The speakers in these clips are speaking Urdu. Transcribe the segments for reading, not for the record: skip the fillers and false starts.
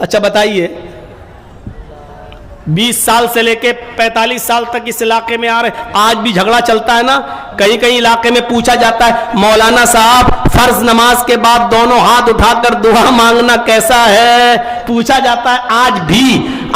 اچھا بتائیے 20 سال سے لے کے 45 سال تک اس علاقے میں آ رہے ہیں, آج بھی جھگڑا چلتا ہے نا. کئی کئی علاقے میں پوچھا جاتا ہے مولانا صاحب فرض نماز کے بعد دونوں ہاتھ اٹھا کر دعا مانگنا کیسا ہے, پوچھا جاتا ہے.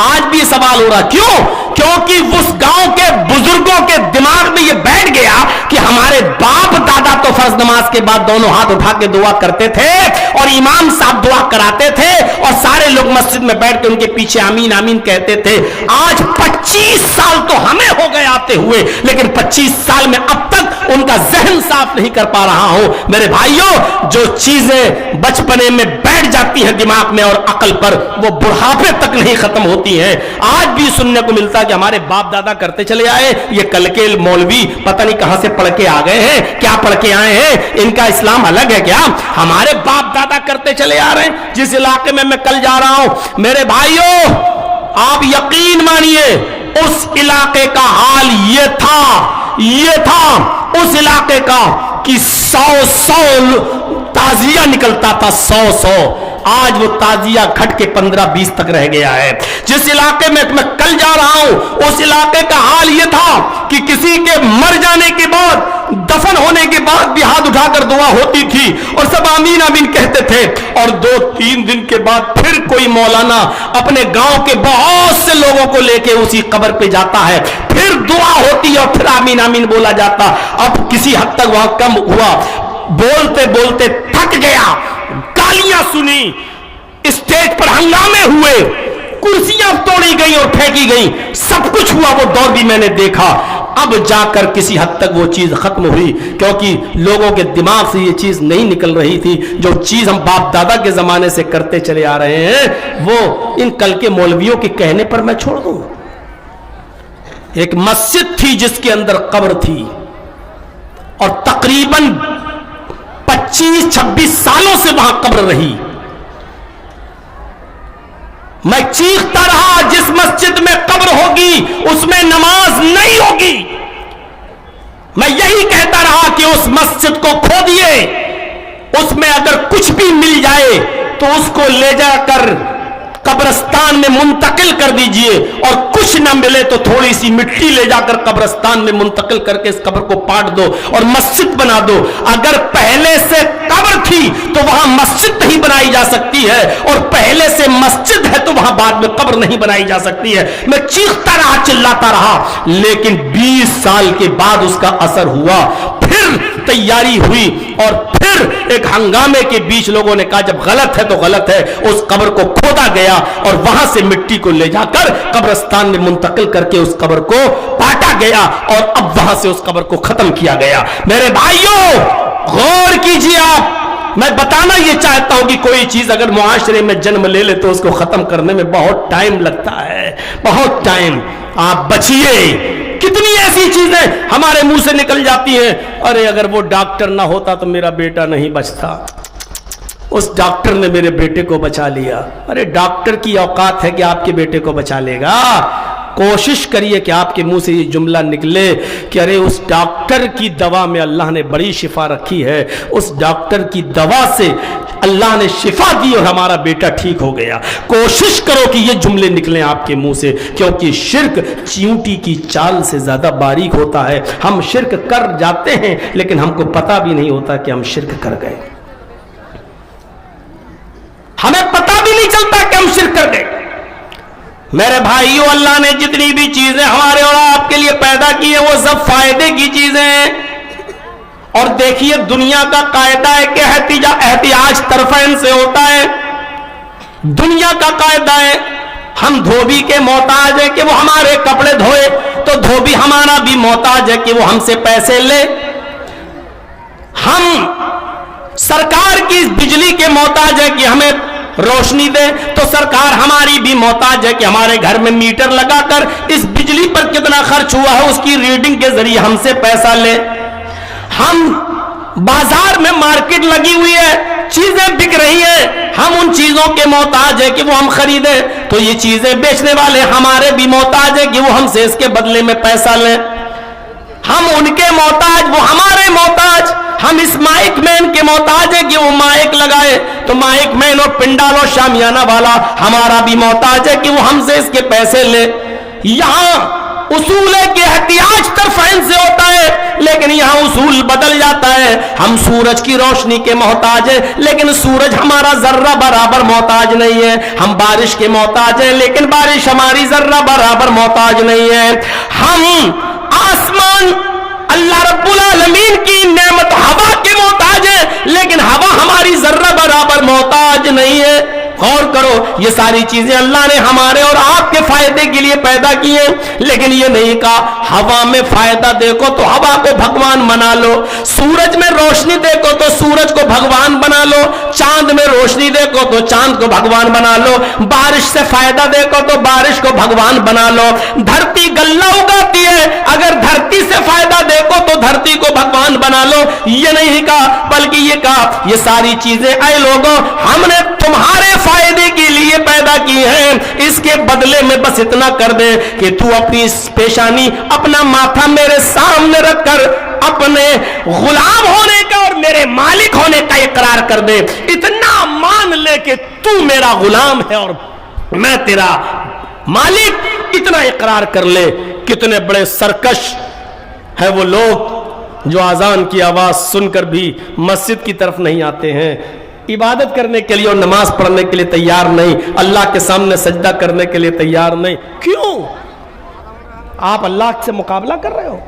آج بھی سوال ہو رہا. کیوں؟ کیونکہ اس گاؤں کے بزرگوں کے دماغ میں یہ بیٹھ گیا کہ ہمارے باپ دادا تو فرض نماز کے بعد دونوں ہاتھ اٹھا کے دعا کرتے تھے اور امام صاحب دعا کراتے تھے اور سارے لوگ مسجد میں بیٹھ کے ان کے پیچھے آمین آمین کہتے تھے. آج 25 سال تو ہمیں ہو گئے آتے ہوئے, لیکن 25 سال میں اب تک ان کا ذہن صاف نہیں کر پا رہا ہوں. میرے بھائیوں, جو چیزیں بچپنے میں بیٹھ جاتی ہیں دماغ میں اور عقل پر, وہ بڑھاپے تک نہیں ختم ہوتی ہیں. آج بھی سننے کو ملتا ہے کہ ہمارے باپ دادا کرتے چلے آئے, یہ کل کے مولوی پتہ نہیں کہاں سے پڑھ کے آ گئے ہیں, کیا پڑھ کے آئے ہیں, ان کا اسلام الگ ہے کیا؟ ہمارے باپ دادا کرتے چلے آ رہے ہیں. جس علاقے میں میں کل جا رہا ہوں میرے بھائیوں, آپ یقین مانیے اس علاقے کا حال یہ تھا اس علاقے کا کہ 100 تازیہ نکلتا تھا, 100. آج وہ تازیہ گھٹ کے 15-20 تک رہ گیا ہے. جس علاقے میں میں کل جا رہا ہوں اس علاقے کا حال یہ تھا کہ کسی کے مر جانے کے بعد, دفن ہونے کے بعد بھی ہاتھ اٹھا کر دعا ہوتی تھی اور سب آمین آمین کہتے تھے, اور 2-3 دن کے بعد پھر کوئی مولانا اپنے گاؤں کے بہت سے لوگوں کو لے کے اسی قبر پہ جاتا ہے, پھر دعا ہوتی اور پھر آمین آمین بولا جاتا. اب کسی حد تک وہاں کم ہوا, بولتے بولتے تھک گیا, گالیاں سنی, اسٹیج پر ہنگامے ہوئے, کرسیاں توڑی گئی اور پھینکی گئی, سب کچھ ہوا. وہ دور بھی میں نے دیکھا. اب جا کر کسی حد تک وہ چیز ختم ہوئی, کیونکہ لوگوں کے دماغ سے یہ چیز نہیں نکل رہی تھی. جو چیز ہم باپ دادا کے زمانے سے کرتے چلے آ رہے ہیں وہ ان کل کے مولویوں کے کہنے پر میں چھوڑ دوں. ایک مسجد تھی جس کے اندر قبر تھی اور تقریباً 25-26 سالوں سے وہاں قبر رہی. میں چیختا رہا جس مسجد میں قبر ہوگی اس میں نماز نہیں ہوگی. میں یہی کہتا رہا کہ اس مسجد کو کھودیے, اس میں اگر کچھ بھی مل جائے تو اس کو لے جا کر قبرستان میں منتقل کر دیجئے, اور کچھ نہ ملے تو تھوڑی سی مٹی لے جا کر قبرستان میں منتقل کر کے اس قبر کو پاٹ دو اور مسجد بنا دو. اگر پہلے سے قبر تھی تو وہاں مسجد نہیں بنائی جا سکتی ہے, اور پہلے سے مسجد ہے تو وہاں بعد میں قبر نہیں بنائی جا سکتی ہے. میں چیختا رہا, چلاتا رہا, لیکن 20 سال کے بعد اس کا اثر ہوا. پھر تیاری ہوئی اور پھر ایک ہنگامے کے بیچ لوگوں نے کہا جب غلط ہے تو غلط ہے. اس قبر کو کھودا گیا اور وہاں سے مٹی کو لے جا کر قبرستان میں منتقل کر کے اس قبر کو پاٹا گیا, اور اب وہاں سے اس قبر کو ختم کیا گیا. میرے بھائیوں غور کیجیے آپ, میں بتانا یہ چاہتا ہوں کہ کوئی چیز اگر معاشرے میں جنم لے لے تو اس کو ختم کرنے میں بہت ٹائم لگتا ہے, بہت ٹائم. آپ بچیے. کتنی ایسی چیزیں ہمارے منہ سے نکل جاتی ہیں, ارے اگر وہ ڈاکٹر نہ ہوتا تو میرا بیٹا نہیں بچتا, اس ڈاکٹر نے میرے بیٹے کو بچا لیا. ارے ڈاکٹر کی اوقات ہے کہ آپ کے بیٹے کو بچا لے گا. کوشش کریے کہ آپ کے منہ سے یہ جملہ نکلے کہ ارے اس ڈاکٹر کی دوا میں اللہ نے بڑی شفا رکھی ہے, اس ڈاکٹر کی دوا سے اللہ نے شفا دی اور ہمارا بیٹا ٹھیک ہو گیا. کوشش کرو کہ یہ جملے نکلیں آپ کے منہ سے, کیونکہ شرک چیونٹی کی چال سے زیادہ باریک ہوتا ہے. ہم شرک کر جاتے ہیں لیکن ہم کو پتہ بھی نہیں ہوتا کہ ہم شرک کر گئے, ہمیں پتہ بھی نہیں چلتا کہ ہم شرک کر گئے. میرے بھائیو, اللہ نے جتنی بھی چیزیں ہمارے اور آپ کے لیے پیدا کی ہیں وہ سب فائدے کی چیزیں ہیں. اور دیکھیے دنیا کا قاعدہ ہے کہ احتیاج طرفین سے ہوتا ہے. دنیا کا قاعدہ ہے ہم دھوبی کے محتاج ہیں کہ وہ ہمارے کپڑے دھوئے, تو دھوبی ہمارا بھی محتاج ہے کہ وہ ہم سے پیسے لے. ہم سرکار کی بجلی کے محتاج ہے کہ ہمیں روشنی دے, تو سرکار ہماری بھی محتاج ہے کہ ہمارے گھر میں میٹر لگا کر اس بجلی پر کتنا خرچ ہوا ہے اس کی ریڈنگ کے ذریعے ہم سے پیسہ لے. ہم بازار میں مارکیٹ لگی ہوئی ہے, چیزیں بک رہی ہیں, ہم ان چیزوں کے محتاج ہے کہ وہ ہم خریدیں, تو یہ چیزیں بیچنے والے ہمارے بھی محتاج ہے کہ وہ ہم سے اس کے بدلے میں پیسہ لیں. ہم ان کے محتاج, وہ ہمارے محتاج. ہم اس مائک مین کے محتاج ہے کہ وہ مائک لگائے، تو مائک مین اور پنڈال اور شامیانہ والا ہمارا بھی محتاج ہے کہ وہ ہم سے اس کے پیسے لے۔ یہاں اصول ہے کہ احتیاج طرفین سے ہوتا ہے، لیکن یہاں اصول بدل جاتا ہے۔ ہم سورج کی روشنی کے محتاج ہیں، لیکن سورج ہمارا ذرہ برابر محتاج نہیں ہے۔ ہم بارش کے محتاج ہیں، لیکن بارش ہماری ذرہ برابر محتاج نہیں ہے۔ ہم آسمان اللہ رب العالمین کی نعمت ہوا کے محتاج ہیں، لیکن ہوا ہماری ذرہ برابر محتاج نہیں ہے۔ غور کرو، یہ ساری چیزیں اللہ نے ہمارے اور آپ کے فائدے کے لیے پیدا کی ہیں، لیکن یہ نہیں کہا ہوا میں فائدہ دیکھو تو ہوا کو بھگوان بنا لو، سورج میں روشنی دیکھو تو سورج کو بھگوان بنا لو، چاند میں روشنی دیکھو تو چاند کو بھگوان بنا لو، بارش سے فائدہ دیکھو تو بارش کو بھگوان بنا لو، دھرتی غلہ اگاتی ہے، اگر دھرتی سے فائدہ دیکھو تو دھرتی کو بھگوان بنا لو۔ یہ نہیں کہا، بلکہ یہ کہا یہ ساری چیزیں اے لوگوں ہم نے تمہارے فائدے کے لیے پیدا کی ہیں، اس کے بدلے میں بس اتنا کر دے کہ تو اپنی پیشانی، اپنا ماتھا میرے سامنے رکھ کر اپنے غلام ہونے کا اور میرے مالک ہونے کا اقرار کر دے، اتنا مان لے کہ تو میرا غلام ہے اور میں تیرا مالک، اتنا اقرار کر لے۔ کتنے بڑے سرکش ہے وہ لوگ جو اذان کی آواز سن کر بھی مسجد کی طرف نہیں آتے ہیں، عبادت کرنے کے لیے اور نماز پڑھنے کے لیے تیار نہیں، اللہ کے سامنے سجدہ کرنے کے لیے تیار نہیں۔ کیوں؟ آپ اللہ سے مقابلہ کر رہے ہو۔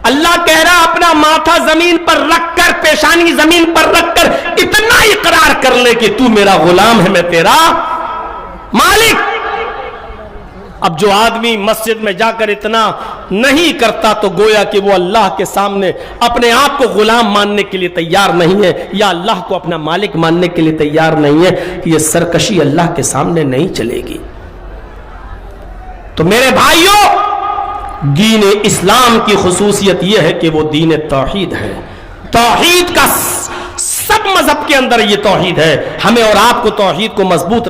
اللہ کہہ رہا اپنا ماتھا زمین پر رکھ کر، پیشانی زمین پر رکھ کر اتنا اقرار کر لے کہ تو میرا غلام ہے، میں تیرا مالک۔ اب جو آدمی مسجد میں جا کر اتنا نہیں کرتا تو گویا کہ وہ اللہ کے سامنے اپنے آپ کو غلام ماننے کے لیے تیار نہیں ہے، یا اللہ کو اپنا مالک ماننے کے لیے تیار نہیں ہے۔ یہ سرکشی اللہ کے سامنے نہیں چلے گی۔ تو میرے بھائیوں، دین اسلام کی خصوصیت یہ ہے کہ وہ دین توحید ہے۔ توحید کا سب مذہب کے اندر یہ توحید ہے۔ ہمیں اور آپ کو توحید کو مضبوط